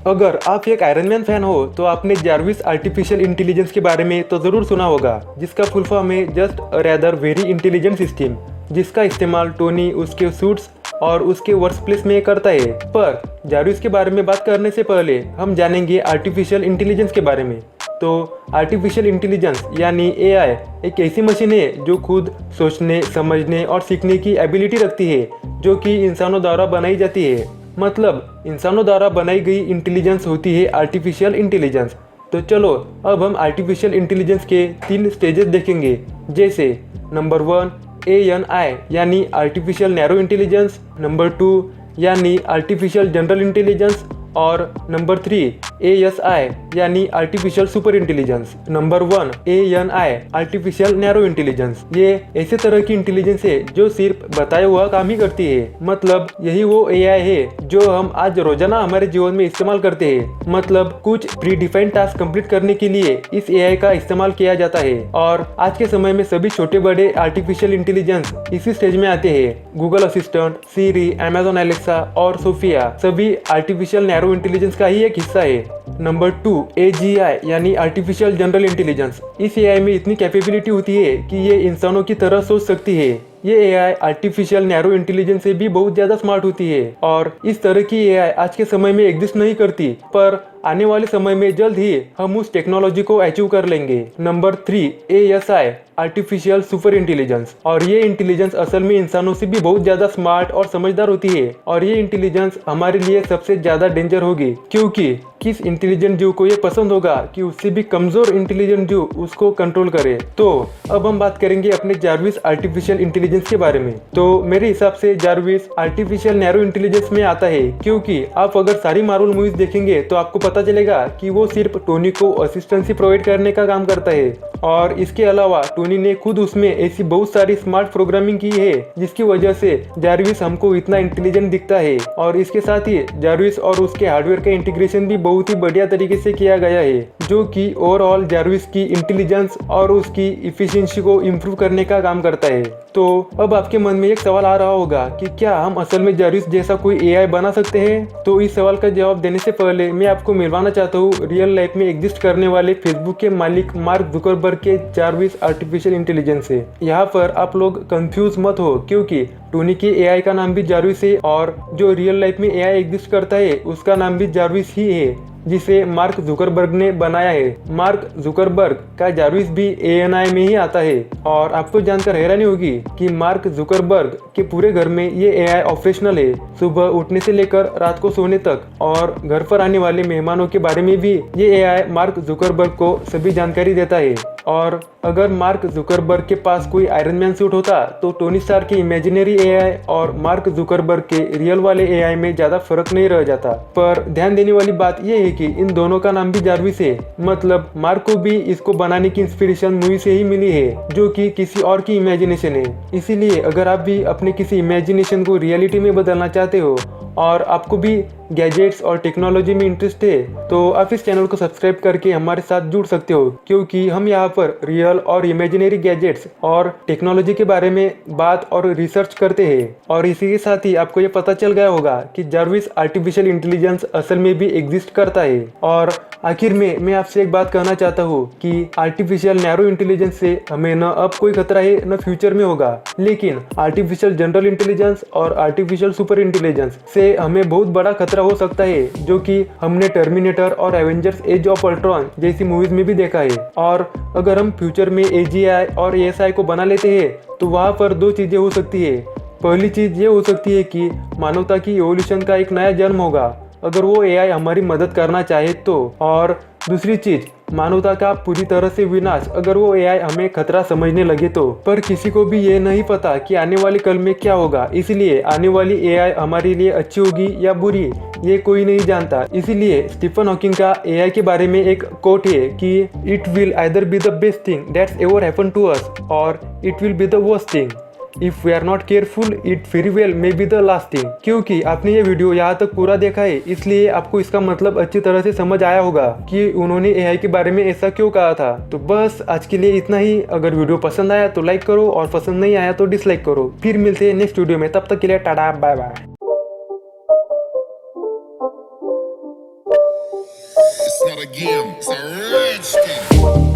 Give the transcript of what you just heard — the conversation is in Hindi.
अगर आप एक आयरन मैन फैन हो तो आपने जार्विस आर्टिफिशियल इंटेलिजेंस के बारे में तो ज़रूर सुना होगा, जिसका फुल फॉर्म है just a rather very intelligent system, जिसका इस्तेमाल टोनी उसके सूट्स और उसके वर्क प्लेस में करता है। पर जार्विस के बारे में बात करने से पहले हम जानेंगे आर्टिफिशियल इंटेलिजेंस के बारे में। तो आर्टिफिशियल इंटेलिजेंस यानी एआई एक ऐसी मशीन है जो खुद सोचने, समझने और सीखने की एबिलिटी रखती है, जो कि इंसानों द्वारा बनाई जाती है। मतलब इंसानों द्वारा बनाई गई इंटेलिजेंस होती है आर्टिफिशियल इंटेलिजेंस। तो चलो अब हम आर्टिफिशियल इंटेलिजेंस के 3 स्टेजेस देखेंगे, जैसे नंबर 1 ANI यानी आर्टिफिशियल नैरो इंटेलिजेंस, नंबर 2 यानी आर्टिफिशियल जनरल इंटेलिजेंस और नंबर 3 ASI यानी artificial super intelligence. Number 1 ANI artificial narrow intelligence, ये ऐसे तरह की इंटेलिजेंस है जो सिर्फ बताया हुआ काम ही करती है। मतलब यही वो AI है जो हम आज रोजाना हमारे जीवन में इस्तेमाल करते हैं। मतलब कुछ प्री डिफाइंड टास्क कंप्लीट करने के लिए इस AI का इस्तेमाल किया जाता है। और आज के समय में सभी छोटे बड़े आर्टिफिशियल इंटेलिजेंस इसी स्टेज में आते हैं। गूगल असिस्टेंट, सीरी, अमेजोन एलेक्सा और सोफिया सभी आर्टिफिशियल नैरो इंटेलिजेंस का ही एक हिस्सा है। नंबर 2 AGI यानी आर्टिफिशियल जनरल इंटेलिजेंस। इस AI में इतनी कैपेबिलिटी होती है कि ये इंसानों की तरह सोच सकती है। ये AI आर्टिफिशियल नैरो इंटेलिजेंस से भी बहुत ज्यादा स्मार्ट होती है और इस तरह की AI आज के समय में एग्जिस्ट नहीं करती, पर आने वाले समय में जल्द ही हम उस टेक्नोलॉजी को अचीव कर लेंगे। Number 3 ASI artificial super intelligence. और ये इंटेलिजेंस असल में इंसानों से भी बहुत ज्यादा स्मार्ट और समझदार होती है और ये इंटेलिजेंस हमारे लिए सबसे ज्यादा डेंजर होगी, क्योंकि किस इंटेलिजेंट जीव को ये पसंद होगा कि उससे भी कमजोर इंटेलिजेंट जीव उसको कंट्रोल करे। तो अब हम बात करेंगे अपने जार्विस आर्टिफिशियल इंटेलिजेंस के बारे में। तो मेरे हिसाब से जार्विस आर्टिफिशियल नैरो इंटेलिजेंस में आता है, क्योंकि आप अगर सारी मार्वल मूवीज देखेंगे तो आपको पता चलेगा कि वो सिर्फ टोनी को असिस्टेंसी प्रोवाइड करने का काम करता है। और इसके अलावा टोनी ने खुद उसमें ऐसी बहुत सारी स्मार्ट प्रोग्रामिंग की है जिसकी वजह से जार्विस हमको इतना इंटेलिजेंट दिखता है। और इसके साथ ही जार्विस और उसके हार्डवेयर का इंटीग्रेशन भी बहुत ही बढ़िया तरीके से किया गया है, जो कि ओवरऑल जार्विस की इंटेलिजेंस और उसकी इफिशिएंसी को इम्प्रूव करने का काम करता है। तो अब आपके मन में एक सवाल आ रहा होगा कि क्या हम असल में जार्विस जैसा कोई AI बना सकते हैं? तो इस सवाल का जवाब देने से पहले मैं आपको मिलवाना चाहता हूँ रियल लाइफ में एग्जिस्ट करने वाले फेसबुक के मालिक मार्क जुकरबर्ग के जार्विस आर्टिफिशियल इंटेलिजेंस से। यहाँ पर आप लोग कंफ्यूज मत हो, क्योंकि टोनी के AI का नाम भी जार्विस है और जो रियल लाइफ में AI एग्जिस्ट करता है उसका नाम भी जार्विस ही है, जिसे मार्क जुकरबर्ग ने बनाया है। मार्क जुकरबर्ग का जार्विस भी ANI में ही आता है। और आपको जानकर हैरानी होगी कि मार्क जुकरबर्ग के पूरे घर में ये AI ऑपरेशनल है, सुबह उठने से लेकर रात को सोने तक। और घर पर आने वाले मेहमानों के बारे में भी ये AI मार्क जुकरबर्ग को सभी जानकारी देता है। और अगर मार्क जुकरबर्ग के पास कोई आयरन मैन सूट होता तो टोनी स्टार्क के इमेजिनरी AI और मार्क जुकरबर्ग के रियल वाले AI में ज्यादा फर्क नहीं रह जाता। पर ध्यान देने वाली बात यह है कि इन दोनों का नाम भी जार्विस है। मतलब मार्क को भी इसको बनाने की इंस्पिरेशन मूवी से ही मिली है, जो कि किसी और की इमेजिनेशन है। इसीलिए अगर आप भी अपने किसी इमेजिनेशन को रियलिटी में बदलना चाहते हो और आपको भी गैजेट्स और टेक्नोलॉजी में इंटरेस्ट है, तो आप इस चैनल को सब्सक्राइब करके हमारे साथ जुड़ सकते हो, क्योंकि हम यहाँ पर रियल और इमेजिनरी गैजेट्स और टेक्नोलॉजी के बारे में बात और रिसर्च करते हैं। और इसी के साथ ही आपको ये पता चल गया होगा कि जार्विस आर्टिफिशियल इंटेलिजेंस असल में भी एग्जिस्ट करता है। और आखिर में मैं आपसे एक बात कहना चाहता हूँ कि आर्टिफिशियल नैरो इंटेलिजेंस से हमें न अब कोई खतरा है न फ्यूचर में होगा, लेकिन आर्टिफिशियल जनरल इंटेलिजेंस और आर्टिफिशियल सुपर इंटेलिजेंस से हमें बहुत बड़ा खतरा हो सकता है, जो कि हमने टर्मिनेटर और एवेंजर्स एज ऑफ अल्ट्रॉन जैसी मूवीज में भी देखा है। और अगर हम फ्यूचर में AGI और ASI को बना लेते हैं तो वहाँ पर 2 चीजें हो सकती है। पहली चीज ये हो सकती है कि मानवता की एवोल्यूशन का एक नया जन्म होगा अगर वो AI हमारी मदद करना चाहे तो। और दूसरी चीज मानवता का पूरी तरह से विनाश अगर वो AI हमें खतरा समझने लगे तो। पर किसी को भी ये नहीं पता कि आने वाले कल में क्या होगा, इसलिए आने वाली AI हमारे लिए अच्छी होगी या बुरी ये कोई नहीं जानता। इसीलिए स्टीफन हॉकिंग का AI के बारे में एक कोट है कि it will either be the best thing that's ever happen to us or it will be the worst thing. If we are not careful it very well may be the last thing. क्योंकि आपने ये वीडियो यहाँ तक पूरा देखा है, इसलिए आपको इसका मतलब अच्छी तरह से समझ आया होगा कि उन्होंने AI के बारे में ऐसा क्यों कहा था। तो बस आज के लिए इतना ही। अगर वीडियो पसंद आया तो लाइक करो और पसंद नहीं आया तो डिसलाइक करो। फिर मिलते हैं नेक्स्ट वीडियो में, तब तक के लिए tata bye bye. not a game, it's a rich thing.